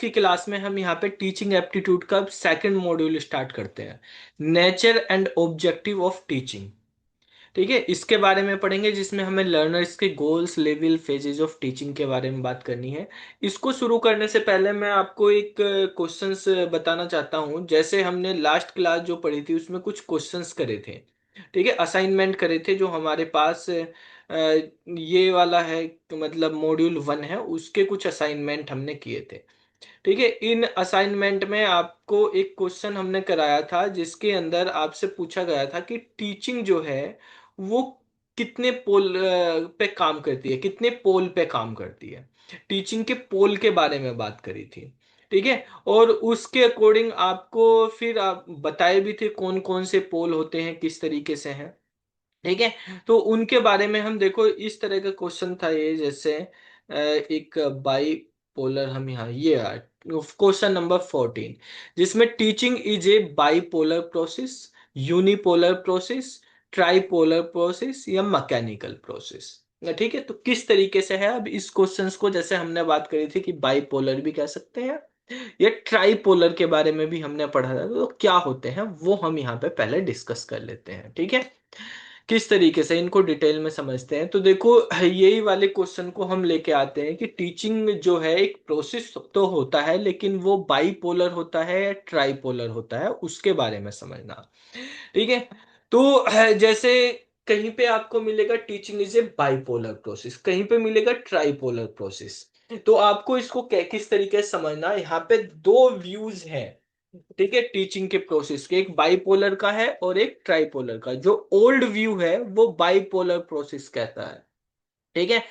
की क्लास में हम यहाँ पे टीचिंग एप्टीट्यूड का सेकंड मॉड्यूल स्टार्ट करते हैं, nature and objective of teaching. ठीक है, इसके बारे में पढ़ेंगे जिसमें हमें लर्नर्स के goals, level, phases of teaching के बारे में बात करनी है। इसको शुरू करने से पहले मैं आपको एक क्वेश्चंस बताना चाहता हूँ। जैसे हमने लास्ट क्लास जो पढ़ी थी उसमें कुछ क्वेश्चंस करे थे, ठीक है, असाइनमेंट करे थे जो हमारे पास ये वाला है, मतलब मॉड्यूल 1 है, उसके कुछ असाइनमेंट हमने किए थे। ठीक है, इन असाइनमेंट में आपको एक क्वेश्चन हमने कराया था जिसके अंदर आपसे पूछा गया था कि टीचिंग जो है वो कितने पोल पे काम करती है, कितने पोल पे काम करती है। टीचिंग के पोल के बारे में बात करी थी। ठीक है, और उसके अकॉर्डिंग आपको फिर आप बताए भी थे कौन कौन से पोल होते हैं, किस तरीके से हैं। ठीक है, तो उनके बारे में हम देखो, इस तरह का क्वेश्चन था ये। जैसे एक बाई पोलर, हम यहाँ ये क्वेश्चन नंबर 14, जिसमें teaching is A bipolar process, unipolar process, tripolar process या मैकेनिकल प्रोसेस। ठीक है, तो किस तरीके से है, अब इस क्वेश्चंस को जैसे हमने बात करी थी कि बाईपोलर भी कह सकते हैं, ये ट्राईपोलर के बारे में भी हमने पढ़ा था, तो क्या होते हैं वो हम यहाँ पे पहले डिस्कस कर लेते हैं। ठीक है, किस तरीके से इनको डिटेल में समझते हैं। तो देखो, यही वाले क्वेश्चन को हम लेके आते हैं कि टीचिंग जो है एक प्रोसेस तो होता है, लेकिन वो बाईपोलर होता है या ट्राईपोलर होता है, उसके बारे में समझना। ठीक है, तो जैसे कहीं पे आपको मिलेगा teaching is A bipolar process, कहीं पे मिलेगा ट्राईपोलर प्रोसेस। तो आपको इसको किस तरीके से समझना है, यहाँ पे दो व्यूज हैं। ठीक है, टीचिंग के प्रोसेस के, एक बाइपोलर का है और एक ट्राइपोलर का। जो ओल्ड व्यू है वो बाइपोलर प्रोसेस कहता है। ठीक है,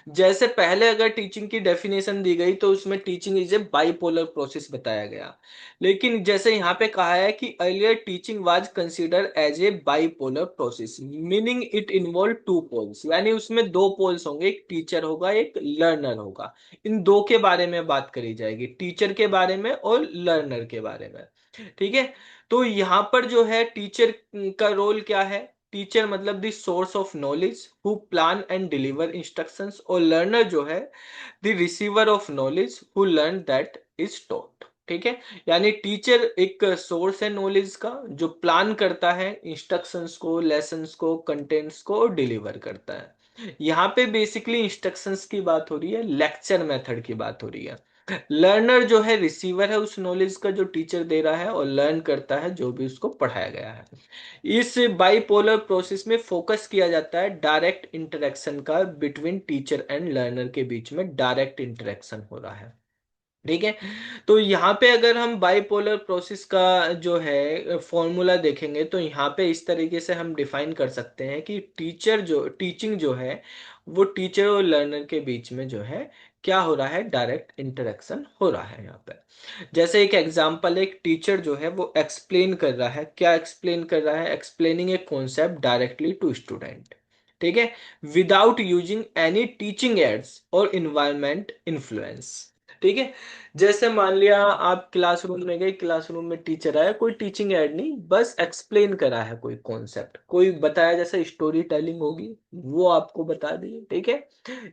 जैसे पहले अगर टीचिंग की डेफिनेशन दी गई तो उसमें teaching is a bipolar process बताया गया। लेकिन जैसे यहाँ पे कहा है कि earlier teaching was consider as a bipolar process, meaning it involve two poles, यानी उसमें दो पोल्स होंगे, एक टीचर होगा एक लर्नर होगा। इन दो के बारे में बात करी जाएगी, टीचर के बारे में और लर्नर के बारे में। ठीक है, तो यहाँ पर जो है टीचर का रोल क्या है। टीचर मतलब the source of knowledge who plan and deliver instructions, और लर्नर जो है the receiver of knowledge who learn that is taught. ठीक है, यानी टीचर एक सोर्स है नॉलेज का जो प्लान करता है इंस्ट्रक्शंस को, लेसन्स को, कंटेंट्स को, और डिलीवर करता है। यहाँ पे बेसिकली इंस्ट्रक्शंस की बात हो रही है, लेक्चर मेथड की बात हो रही है। लर्नर जो है रिसीवर है उस नॉलेज का जो टीचर दे रहा है, और लर्न करता है जो भी उसको पढ़ाया गया है। इस बाइपोलर प्रोसेस में फोकस किया जाता है डायरेक्ट इंटरेक्शन का, बिटवीन टीचर एंड लर्नर के बीच में डायरेक्ट इंटरेक्शन हो रहा है। ठीक है, तो यहाँ पे अगर हम बाइपोलर प्रोसेस का जो है फॉर्मूला देखेंगे तो यहाँ पे इस तरीके से हम डिफाइन कर सकते हैं कि टीचिंग जो है वो टीचर और लर्नर के बीच में जो है क्या हो रहा है, डायरेक्ट इंटरेक्शन हो रहा है यहाँ पे। जैसे एक एग्जांपल, एक टीचर जो है वो एक्सप्लेन कर रहा है, क्या एक्सप्लेन कर रहा है, explaining a concept directly to student. ठीक है, without using any teaching aids और इन्वायरमेंट इन्फ्लुएंस। ठीक है, जैसे मान लिया आप क्लासरूम में गए, क्लासरूम में टीचर आया, कोई टीचिंग ऐड नहीं, बस एक्सप्लेन करा है कोई कॉन्सेप्ट, कोई बताया, जैसे स्टोरी टेलिंग होगी वो आपको बता दी। ठीक है,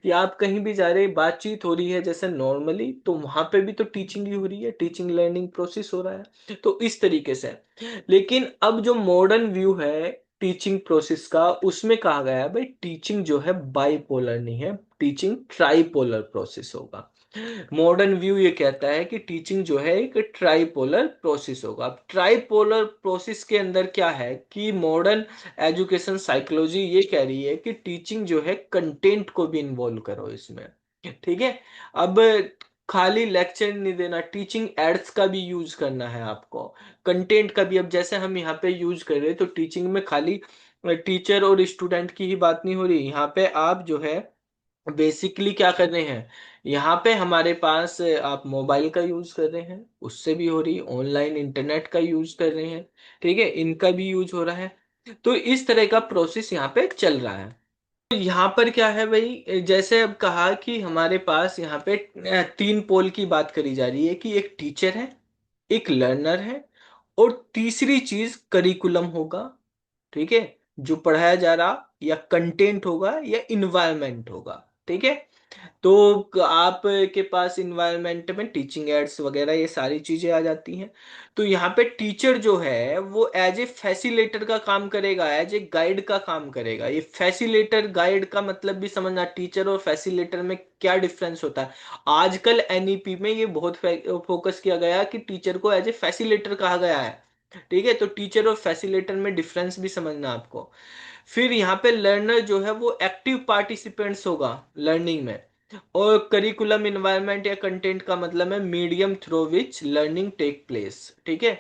या आप कहीं भी जा रहे, बातचीत हो रही है जैसे नॉर्मली, तो वहां पे भी तो टीचिंग ही हो रही है, टीचिंग लर्निंग प्रोसेस हो रहा है, तो इस तरीके से। लेकिन अब जो मॉडर्न व्यू है टीचिंग प्रोसेस का, उसमें कहा गया है भाई टीचिंग जो है बाइपोलर नहीं है, टीचिंग ट्राइपोलर प्रोसेस होगा। मॉडर्न व्यू ये कहता है कि टीचिंग जो है एक ट्राइपोलर प्रोसेस होगा। अब ट्राइपोलर प्रोसेस के अंदर क्या है कि मॉडर्न एजुकेशन साइकोलॉजी ये कह रही है कि टीचिंग जो है कंटेंट को भी इन्वॉल्व करो इसमें। ठीक है, अब खाली लेक्चर नहीं देना, टीचिंग एड्स का भी यूज करना है आपको, कंटेंट का भी। अब जैसे हम यहाँ पे यूज कर रहे हैं तो टीचिंग में खाली टीचर और स्टूडेंट की ही बात नहीं हो रही, यहाँ पे आप जो है बेसिकली क्या कर रहे हैं, यहाँ पे हमारे पास आप मोबाइल का यूज कर रहे हैं, उससे भी हो रही, ऑनलाइन इंटरनेट का यूज कर रहे हैं। ठीक है, इनका भी यूज हो रहा है, तो इस तरह का प्रोसेस यहाँ पे चल रहा है। तो यहाँ पर क्या है भाई, जैसे अब कहा कि हमारे पास यहाँ पे तीन पोल की बात करी जा रही है कि एक टीचर है, एक लर्नर है, और तीसरी चीज करिकुलम होगा। ठीक है, जो पढ़ाया जा रहा, या कंटेंट होगा, या इन्वायरमेंट होगा। ठीक है, तो आप के पास इन्वायरमेंट में टीचिंग एड्स वगैरह ये सारी चीजें आ जाती हैं। तो यहाँ पे टीचर जो है वो एज ए फैसिलेटर का काम करेगा, एज ए गाइड का काम करेगा। ये फैसिलेटर गाइड का मतलब भी समझना, टीचर और फैसिलेटर में क्या डिफरेंस होता है। आजकल एनईपी में ये बहुत फोकस किया गया है कि टीचर को एज ए फैसिलेटर कहा गया है। ठीक है, तो टीचर और फैसिलेटर में डिफरेंस भी समझना आपको। फिर यहाँ पे लर्नर जो है वो एक्टिव पार्टिसिपेंट्स होगा लर्निंग में। और करिकुलम इन्वायरमेंट या कंटेंट का मतलब है medium through which learning take place. ठीक है,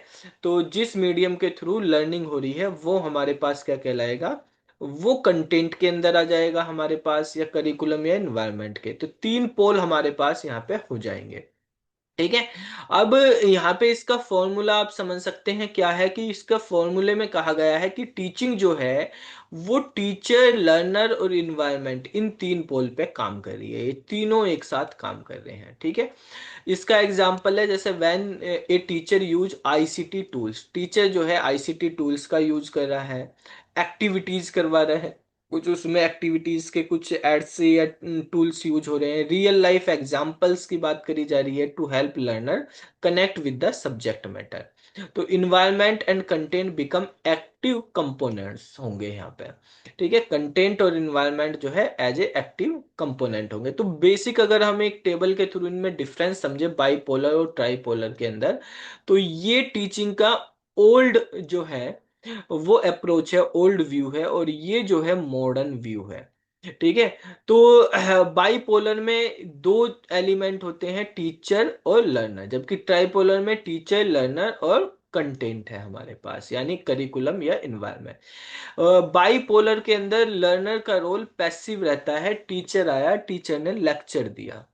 तो जिस मीडियम के थ्रू लर्निंग हो रही है वो हमारे पास क्या कहलाएगा, वो कंटेंट के अंदर आ जाएगा हमारे पास, या करिकुलम या इन्वायरमेंट के। तो तीन पोल हमारे पास यहाँ पे हो जाएंगे। ठीक है, अब यहाँ पे इसका फॉर्मूला आप समझ सकते हैं क्या है, कि इसका फॉर्मूले में कहा गया है कि टीचिंग जो है वो टीचर, लर्नर और इन्वायरमेंट, इन तीन पोल पे काम कर रही है। ये तीनों एक साथ काम कर रहे हैं। ठीक है, इसका एग्जाम्पल है जैसे when a teacher use ICT tools. Teacher जो है आईसीटी टूल्स का यूज कर रहा है, एक्टिविटीज करवा रहा है, कुछ उसमें एक्टिविटीज के कुछ एड्स या टूल्स यूज हो रहे हैं, रियल लाइफ एग्जांपल्स की बात करी जा रही है to help learner connect with the subject matter. तो environment and content become active components होंगे यहाँ पे। ठीक है, कंटेंट और इन्वायरमेंट जो है एज ए एक्टिव कंपोनेंट होंगे। तो बेसिक अगर हम एक टेबल के थ्रू इनमें डिफरेंस समझे बाइपोलर और ट्राइपोलर के अंदर, तो ये टीचिंग का ओल्ड जो है वो अप्रोच है, ओल्ड व्यू है, और ये जो है मॉडर्न व्यू है। ठीक है, तो बाइपोलर में दो एलिमेंट होते हैं, टीचर और लर्नर, जबकि ट्राइपोलर में टीचर, लर्नर और कंटेंट है हमारे पास, यानी करिकुलम या इन्वायरमेंट। बाइपोलर के अंदर लर्नर का रोल पैसिव रहता है, टीचर आया, टीचर ने लेक्चर दिया।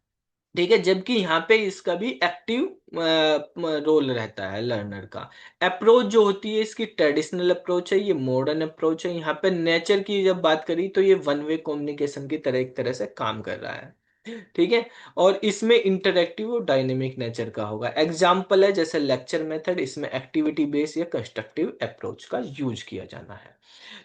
ठीक है, जबकि यहाँ पे इसका भी एक्टिव रोल रहता है लर्नर का। अप्रोच जो होती है इसकी ट्रेडिशनल अप्रोच है, ये मॉडर्न अप्रोच है। यहाँ पे नेचर की जब बात करी तो ये वन वे कम्युनिकेशन की तरह एक तरह से काम कर रहा है। ठीक है, और इसमें इंटरैक्टिव और डायनेमिक नेचर का होगा। एग्जाम्पल है जैसे लेक्चर मेथड, इसमें एक्टिविटी बेस्ड या कंस्ट्रक्टिव अप्रोच का यूज किया जाना है।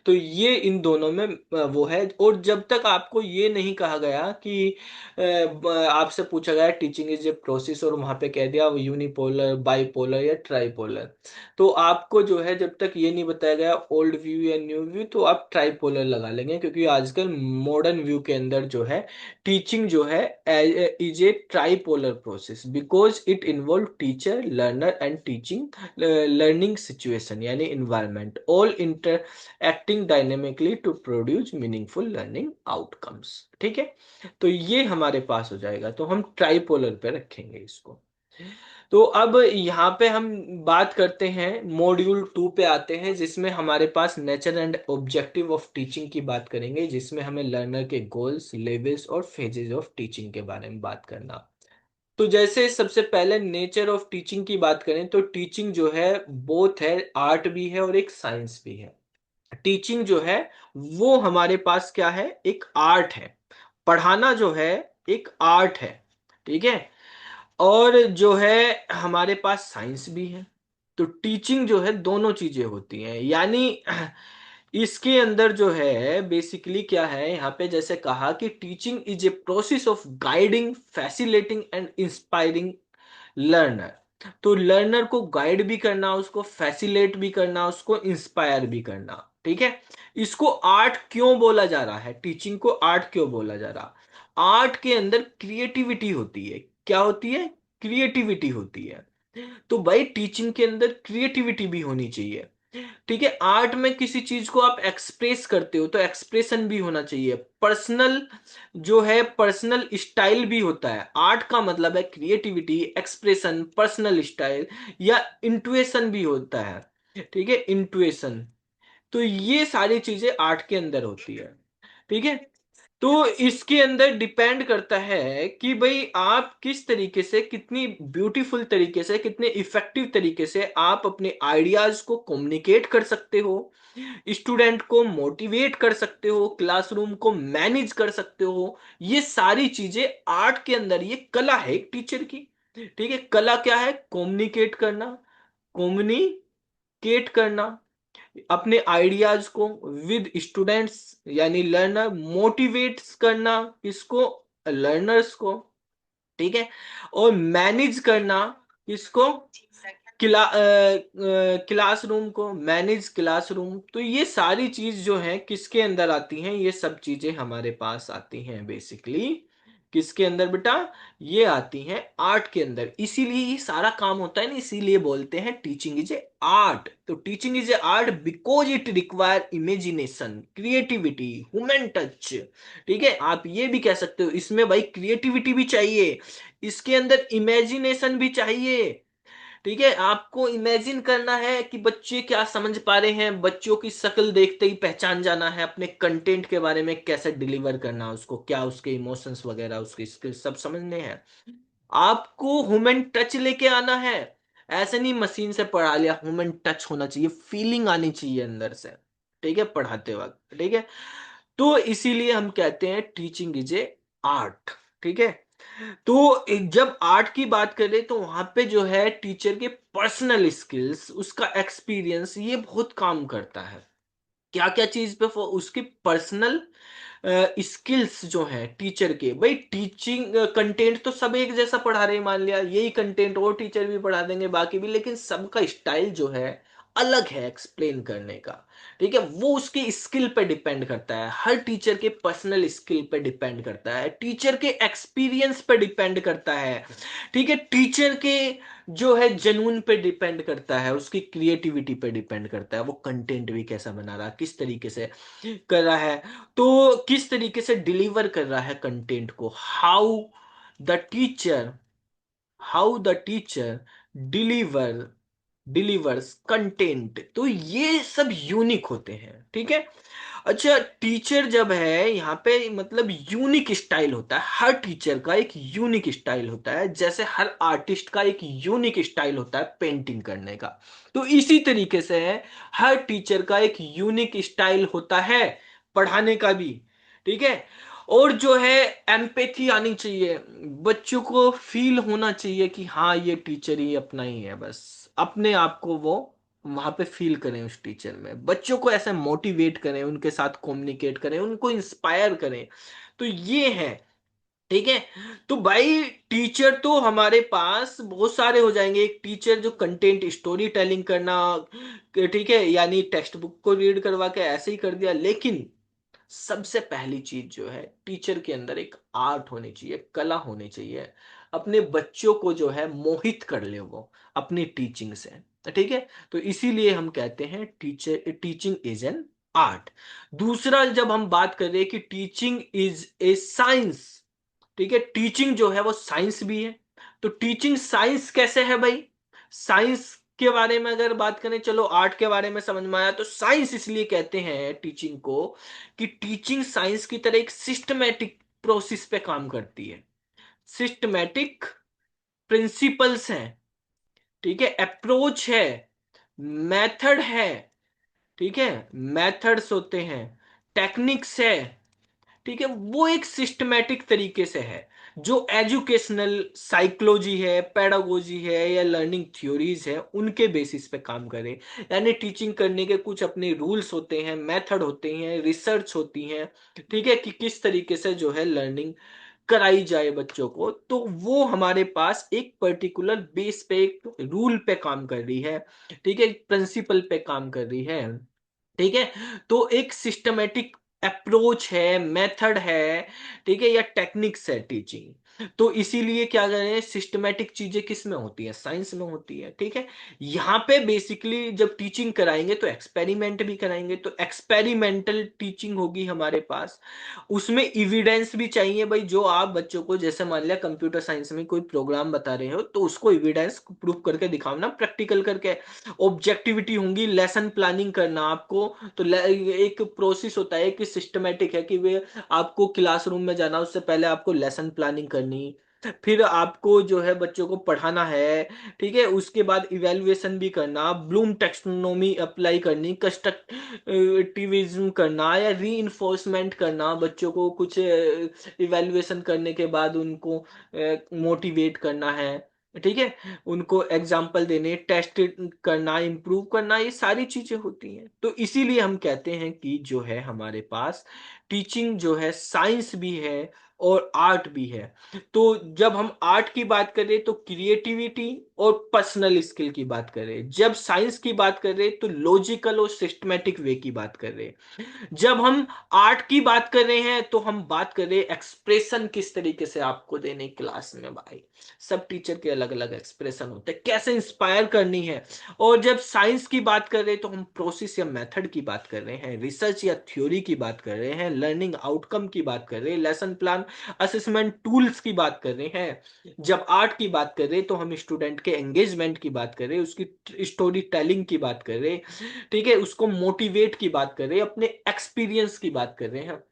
तो ये इन दोनों में वो है। और जब तक आपको ये नहीं कहा गया कि आपसे पूछा गया टीचिंग इज ए प्रोसेस और वहां पे कह दिया यूनिपोलर, बाइपोलर या ट्राइपोलर, तो आपको जो है जब तक ये नहीं बताया गया ओल्ड व्यू या न्यू व्यू, तो आप ट्राइपोलर लगा लेंगे, क्योंकि आजकल मॉडर्न व्यू के अंदर जो है टीचिंग जो है is a tripolar process, because it involve teacher, learner and teaching learning situation यानी environment, all acting dynamically to produce meaningful learning outcomes. ठीक है, तो ये हमारे पास हो जाएगा, तो हम ट्राइपोलर पे रखेंगे इसको। तो अब यहाँ पे हम बात करते हैं, मॉड्यूल 2 पे आते हैं, जिसमें हमारे पास nature and objective of teaching की बात करेंगे, जिसमें हमें लर्नर के गोल्स, लेवल्स और फेजेस ऑफ टीचिंग के बारे में बात करना। तो जैसे सबसे पहले नेचर ऑफ टीचिंग की बात करें, तो टीचिंग जो है बोथ है, आर्ट भी है और एक साइंस भी है। टीचिंग जो है वो हमारे पास क्या है, एक आर्ट है। पढ़ाना जो है एक आर्ट है। ठीक है, और जो है हमारे पास साइंस भी है। तो टीचिंग जो है दोनों चीजें होती हैं, यानी इसके अंदर जो है बेसिकली क्या है, यहाँ पे जैसे कहा कि teaching is a process of guiding, facilitating and inspiring learner. तो लर्नर को गाइड भी करना, उसको फैसिलेट भी करना, उसको इंस्पायर भी करना। ठीक है, इसको आर्ट क्यों बोला जा रहा है, टीचिंग को आर्ट क्यों बोला जा रहा। आर्ट के अंदर क्रिएटिविटी होती है। क्या होती है, क्रिएटिविटी होती है। तो भाई टीचिंग के अंदर क्रिएटिविटी भी होनी चाहिए। ठीक है, आर्ट में किसी चीज को आप एक्सप्रेस करते हो तो एक्सप्रेशन भी होना चाहिए, पर्सनल जो है पर्सनल स्टाइल भी होता है। आर्ट का मतलब है क्रिएटिविटी, एक्सप्रेशन, पर्सनल स्टाइल या इंट्यूएशन भी होता है। ठीक है, इंट्यूएशन। तो ये सारी चीजें आर्ट के अंदर होती है। ठीक है, तो इसके अंदर डिपेंड करता है कि भाई आप किस तरीके से, कितनी ब्यूटीफुल तरीके से, कितने इफेक्टिव तरीके से आप अपने आइडियाज को कम्युनिकेट कर सकते हो, स्टूडेंट को मोटिवेट कर सकते हो, क्लासरूम को मैनेज कर सकते हो। ये सारी चीजें आर्ट के अंदर, ये कला है एक टीचर की। ठीक है, कला क्या है, कम्युनिकेट करना, कम्युनिकेट करना अपने आइडियाज को विद स्टूडेंट्स यानी लर्नर, मोटिवेट्स करना इसको, लर्नर्स को, ठीक है, और मैनेज करना किसको, क्लासरूम को, मैनेज क्लासरूम। तो ये सारी चीज जो है किसके अंदर आती हैं, ये सब चीजें हमारे पास आती हैं बेसिकली किसके अंदर बेटा, ये आती हैं आर्ट के अंदर। इसीलिए ये सारा काम होता है ना, इसीलिए बोलते हैं टीचिंग इज ए आर्ट। तो teaching is A art because it require imagination, creativity, human touch. ठीक है, आप ये भी कह सकते हो इसमें भाई क्रिएटिविटी भी चाहिए, इसके अंदर इमेजिनेशन भी चाहिए। ठीक है, आपको इमेजिन करना है कि बच्चे क्या समझ पा रहे हैं, बच्चों की शक्ल देखते ही पहचान जाना है, अपने कंटेंट के बारे में कैसे डिलीवर करना है उसको, क्या उसके इमोशंस वगैरह उसके स्किल्स सब समझने हैं। आपको ह्यूमन टच लेके आना है, ऐसे नहीं मशीन से पढ़ा लिया, ह्यूमन टच होना चाहिए, फीलिंग आनी चाहिए अंदर से, ठीक है, पढ़ाते वक्त। ठीक है, तो इसीलिए हम कहते हैं टीचिंग इज ए आर्ट। ठीक है, तो जब आर्ट की बात करें तो वहां पे जो है टीचर के पर्सनल स्किल्स, उसका एक्सपीरियंस, ये बहुत काम करता है। क्या क्या चीज पे उसकी पर्सनल स्किल्स जो है टीचर के, भाई टीचिंग कंटेंट तो सब एक जैसा पढ़ा रहे हैं, मान लिया यही कंटेंट और टीचर भी पढ़ा देंगे बाकी भी, लेकिन सबका स्टाइल जो है अलग है एक्सप्लेन करने का। ठीक है, वो उसकी स्किल पे डिपेंड करता है, हर टीचर के पर्सनल स्किल पे डिपेंड करता है, टीचर के एक्सपीरियंस पे डिपेंड करता है। ठीक है, टीचर के जो है जनून पे डिपेंड करता है, उसकी क्रिएटिविटी पे डिपेंड करता है, वो कंटेंट भी कैसा बना रहा है, किस तरीके से कर रहा है, तो किस तरीके से डिलीवर कर रहा है कंटेंट को, the teacher how the teacher deliver delivers content, तो ये सब यूनिक होते हैं। ठीक है, अच्छा टीचर जब है यहाँ पे मतलब यूनिक स्टाइल होता है, हर टीचर का एक यूनिक स्टाइल होता है, जैसे हर आर्टिस्ट का एक यूनिक स्टाइल होता है पेंटिंग करने का, तो इसी तरीके से है हर टीचर का एक यूनिक स्टाइल होता है पढ़ाने का भी। ठीक है, और जो है एम्पैथी आनी चाहिए, बच्चों को फील होना चाहिए कि हाँ ये टीचर ही अपना ही है, बस अपने आप को वो वहां पे फील करें उस टीचर में, बच्चों को ऐसे मोटिवेट करें, उनके साथ कम्युनिकेट करें, उनको इंस्पायर करें। तो ये है, ठीक है, तो भाई टीचर तो हमारे पास बहुत सारे हो जाएंगे। एक टीचर जो कंटेंट स्टोरी टेलिंग करना, ठीक है, यानी टेक्स्ट बुक को रीड करवा के ऐसे ही कर दिया, लेकिन सबसे पहली चीज जो है टीचर के अंदर एक आर्ट होनी चाहिए, कला होनी चाहिए, अपने बच्चों को जो है मोहित कर ले वो अपनी टीचिंग से। ठीक है, तो इसीलिए हम कहते हैं टीचिंग इज एन आर्ट। दूसरा जब हम बात कर रहे हैं कि टीचिंग इज ए साइंस, ठीक है, टीचिंग जो है वो साइंस भी है। तो टीचिंग साइंस कैसे है भाई, साइंस के बारे में अगर बात करें, चलो आर्ट के बारे में समझ में आया, तो साइंस इसलिए कहते हैं टीचिंग को कि टीचिंग साइंस की तरह एक सिस्टमैटिक प्रोसेस पे काम करती है, सिस्टमैटिक प्रिंसिपल्स हैं, ठीक है, अप्रोच है, मेथड है, ठीक है, मेथड्स होते हैं, टेक्निक्स है, ठीक है, वो एक सिस्टमैटिक तरीके से है, जो एजुकेशनल साइकोलॉजी है, पेडागोजी है या लर्निंग थ्योरीज है उनके बेसिस पे काम करे। यानी टीचिंग करने के कुछ अपने रूल्स होते हैं, मेथड होते हैं, रिसर्च होती हैं, ठीक है, कि किस तरीके से जो है लर्निंग कराई जाए बच्चों को, तो वो हमारे पास एक पर्टिकुलर बेस पे, एक रूल पे काम कर रही है, ठीक है, प्रिंसिपल पे काम कर रही है। ठीक है, तो एक सिस्टमेटिक अप्रोच है, मेथड है, ठीक है, या टेक्निक्स है टीचिंग। तो इसीलिए क्या करें, सिस्टमेटिक चीजें किस में होती है, साइंस में होती है। ठीक है, यहाँ पे बेसिकली जब टीचिंग कराएंगे तो एक्सपेरिमेंट भी कराएंगे, तो एक्सपेरिमेंटल टीचिंग होगी हमारे पास, उसमें इविडेंस भी चाहिए भाई, जो आप बच्चों को जैसे मान लिया कंप्यूटर साइंस में कोई प्रोग्राम बता रहे हो तो उसको इविडेंस प्रूफ करके दिखाओ ना, प्रैक्टिकल करके। ऑब्जेक्टिविटी होंगी, लेसन प्लानिंग करना आपको, तो एक प्रोसेस होता है कि सिस्टमेटिक है कि वे आपको क्लासरूम में जाना, उससे पहले आपको लेसन प्लानिंग करनी, फिर आपको जो है बच्चों को पढ़ाना है, ठीक है, उसके बाद इवेल्युएशन भी करना, ब्लूम टेक्सोनोमी अप्लाई करनी, कंस्ट्रक्टिविज्म करना या री करना, बच्चों को कुछ इवेल्युएशन करने के बाद उनको मोटिवेट करना है, ठीक है, उनको एग्जाम्पल देने, टेस्ट करना, इम्प्रूव करना, ये सारी चीजें होती हैं। तो इसीलिए हम कहते हैं कि जो है हमारे पास टीचिंग जो है साइंस भी है और आर्ट भी है। तो जब हम आर्ट की बात करें तो क्रिएटिविटी और पर्सनल स्किल की बात करें, जब साइंस की बात करें तो लॉजिकल और सिस्टमेटिक वे की बात कर रहे हैं, जब हम आर्ट की बात कर रहे हैं तो हम बात कर रहे हैं एक्सप्रेशन किस तरीके से आपको देने क्लास में भाई। सब टीचर के अलग अलग एक्सप्रेशन होते हैं, कैसे इंस्पायर करनी है। और जब साइंस की बात कर रहे हैं तो हम प्रोसेस या मेथड की बात कर रहे हैं, रिसर्च या थ्योरी की बात कर रहे हैं, लर्निंग आउटकम की बात कर रहे हैं, लेसन प्लान असेसमेंट टूल्स की बात कर रहे हैं। जब आर्ट की बात कर रहे हैं तो हम स्टूडेंट के एंगेजमेंट की बात कर रहे हैं, उसकी स्टोरी टेलिंग की बात कर रहे हैं, ठीक है, उसको मोटिवेट की बात कर रहे हैं, अपने एक्सपीरियंस की बात कर रहे हैं।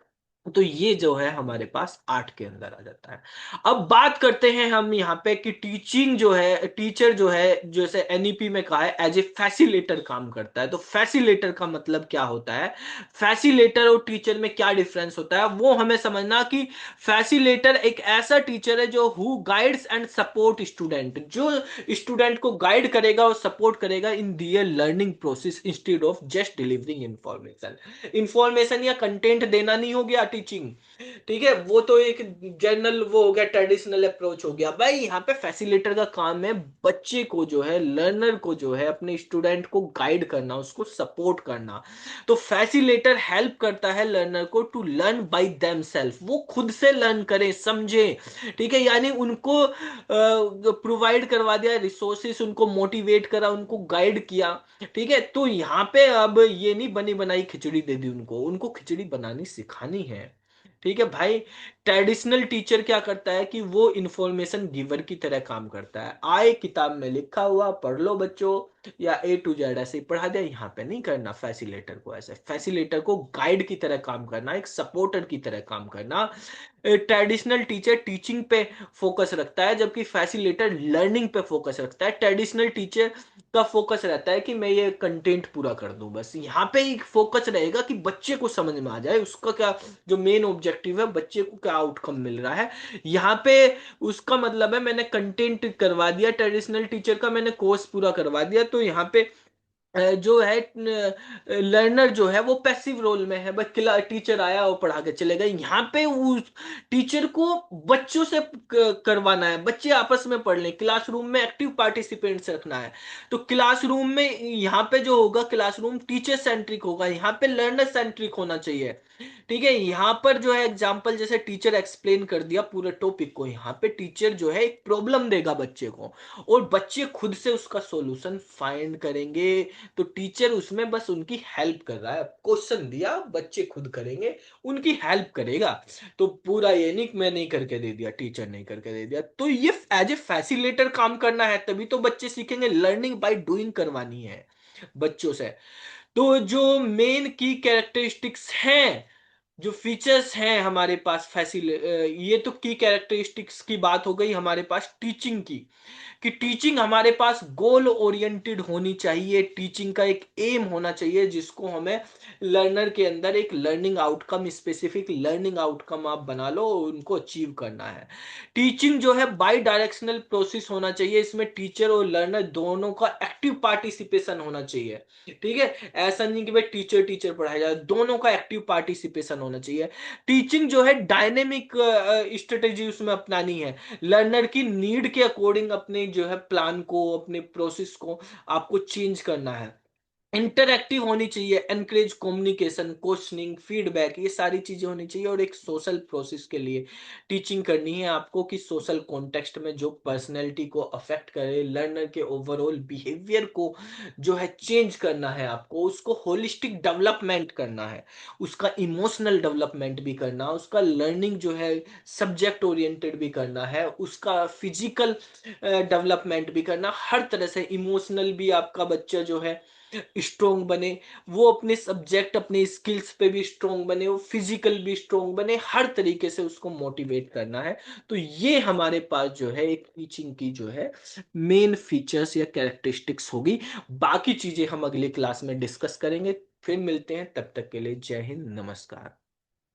तो ये जो है हमारे पास आर्ट के अंदर आ जाता है। अब बात करते हैं हम यहाँ पे कि टीचिंग जो है, टीचर जो है, जैसे एनईपी में कहा है एज ए फैसिलेटर काम करता है। तो फैसिलेटर का मतलब क्या होता है, फैसिलेटर और टीचर में क्या डिफरेंस होता है वो हमें समझना कि फैसिलेटर एक ऐसा टीचर है जो who guides and support student, जो स्टूडेंट को गाइड करेगा और सपोर्ट करेगा in their learning process instead of just delivering information. Information या कंटेंट देना नहीं हो गया टीचिंग, ठीक है, वो तो एक जनरल वो हो गया, ट्रेडिशनल अप्रोच हो गया। भाई यहाँ पे फैसिलिटेटर का काम है बच्चे को जो है, लर्नर को जो है, अपने स्टूडेंट को गाइड करना, उसको सपोर्ट करना। तो फैसिलिटेटर हेल्प करता है लर्नर को टू लर्न बाय देमसेल्फ, वो खुद से लर्न करें, समझे, ठीक है, यानी उनको प्रोवाइड करवा दिया रिसोर्सेस, उनको मोटिवेट करा, उनको गाइड किया, ठीक है। तो यहाँ पे अब ये नहीं बनी बनाई खिचड़ी दे दी उनको, उनको खिचड़ी बनानी सिखानी है, ठीक है भाई। ट्रेडिशनल टीचर क्या करता है कि वो इंफॉर्मेशन गिवर की तरह काम करता है, आए किताब में लिखा हुआ पढ़ लो बच्चों, या ए टू जेड ऐसे ही पढ़ा दिया। यहाँ पे नहीं करना फैसिलेटर को ऐसे, फैसिलेटर को गाइड की तरह काम करना, एक सपोर्टर की तरह काम करना। ट्रेडिशनल टीचर टीचिंग पे फोकस रखता है जबकि फैसिलिटेटर लर्निंग पे फोकस रखता है। ट्रेडिशनल टीचर का फोकस रहता है कि मैं ये कंटेंट पूरा कर दूं, बस यहाँ पे एक फोकस रहेगा कि बच्चे को समझ में आ जाए, उसका क्या जो मेन ऑब्जेक्टिव है, बच्चे को क्या आउटकम मिल रहा है। यहाँ पे उसका मतलब है मैंने कंटेंट करवा दिया, ट्रेडिशनल टीचर का मैंने कोर्स पूरा करवा दिया, तो यहाँ पे जो है लर्नर जो है वो पैसिव रोल में है, बस टीचर आया और पढ़ा के चले गए। यहाँ पे उस टीचर को बच्चों से करवाना है, बच्चे आपस में पढ़ लें, क्लासरूम में एक्टिव पार्टिसिपेंट्स रखना है। तो क्लासरूम में यहाँ पे जो होगा, क्लासरूम टीचर सेंट्रिक होगा, यहाँ पे लर्नर सेंट्रिक होना चाहिए, ठीक है। यहाँ पर जो है एग्जाम्पल, जैसे टीचर एक्सप्लेन कर दिया पूरे टॉपिक को, यहाँ पे टीचर जो है एक प्रॉब्लम देगा बच्चे को और बच्चे खुद से उसका सॉल्यूशन फाइंड करेंगे। तो टीचर उसमें बस उनकी हेल्प कर रहा है, क्वेश्चन दिया बच्चे खुद करेंगे, उनकी हेल्प करेगा। तो पूरा ये नहीं मैं नहीं करके दे दिया, टीचर नहीं करके दे दिया। तो ये एज ए फैसिलेटर काम करना है, तभी तो बच्चे सीखेंगे, लर्निंग बाय डूइंग करवानी है बच्चों से। तो जो मेन की कैरेक्टरिस्टिक्स हैं, जो फीचर्स हैं हमारे पास ये तो की कैरेक्टरिस्टिक्स की बात हो गई हमारे पास टीचिंग की, कि टीचिंग हमारे पास गोल ओरिएंटेड होनी चाहिए, टीचिंग का एक एम होना चाहिए जिसको हमें लर्नर के अंदर एक learning outcome, specific learning outcome आप बना लो और उनको अचीव करना है। टीचिंग जो है बाई डायरेक्शनल प्रोसेस होना चाहिए, इसमें टीचर और लर्नर दोनों का एक्टिव पार्टिसिपेशन होना चाहिए, ठीक है। ऐसा नहीं कि भाई टीचर टीचर पढ़ाया जाए, दोनों का एक्टिव पार्टिसिपेशन होना चाहिए। टीचिंग जो है डायनेमिक स्ट्रेटेजी उसमें अपनानी है, लर्नर की नीड के अकॉर्डिंग अपने जो है प्लान को, अपने प्रोसेस को आपको चेंज करना है। इंटरएक्टिव होनी चाहिए, एनकरेज कम्युनिकेशन, क्वेश्चनिंग, फीडबैक, ये सारी चीजें होनी चाहिए। और एक सोशल प्रोसेस के लिए टीचिंग करनी है आपको कि सोशल कॉन्टेक्स्ट में जो पर्सनैलिटी को अफेक्ट करे, लर्नर के ओवरऑल बिहेवियर को जो है चेंज करना है आपको, उसको होलिस्टिक डेवलपमेंट करना है, उसका इमोशनल डेवलपमेंट भी करना, उसका लर्निंग जो है सब्जेक्ट ओरिएंटेड भी करना है, उसका फिजिकल डेवलपमेंट भी करना, हर तरह से इमोशनल भी आपका बच्चा जो है स्ट्रोंग बने, वो अपने सब्जेक्ट अपने स्किल्स पे भी स्ट्रोंग बने, वो फिजिकल भी स्ट्रोंग बने, हर तरीके से उसको मोटिवेट करना है। तो ये हमारे पास जो है एक टीचिंग की जो है मेन फीचर्स या कैरेक्टरिस्टिक्स होगी। बाकी चीजें हम अगले क्लास में डिस्कस करेंगे। फिर मिलते हैं, तब तक के लिए जय हिंद, नमस्कार।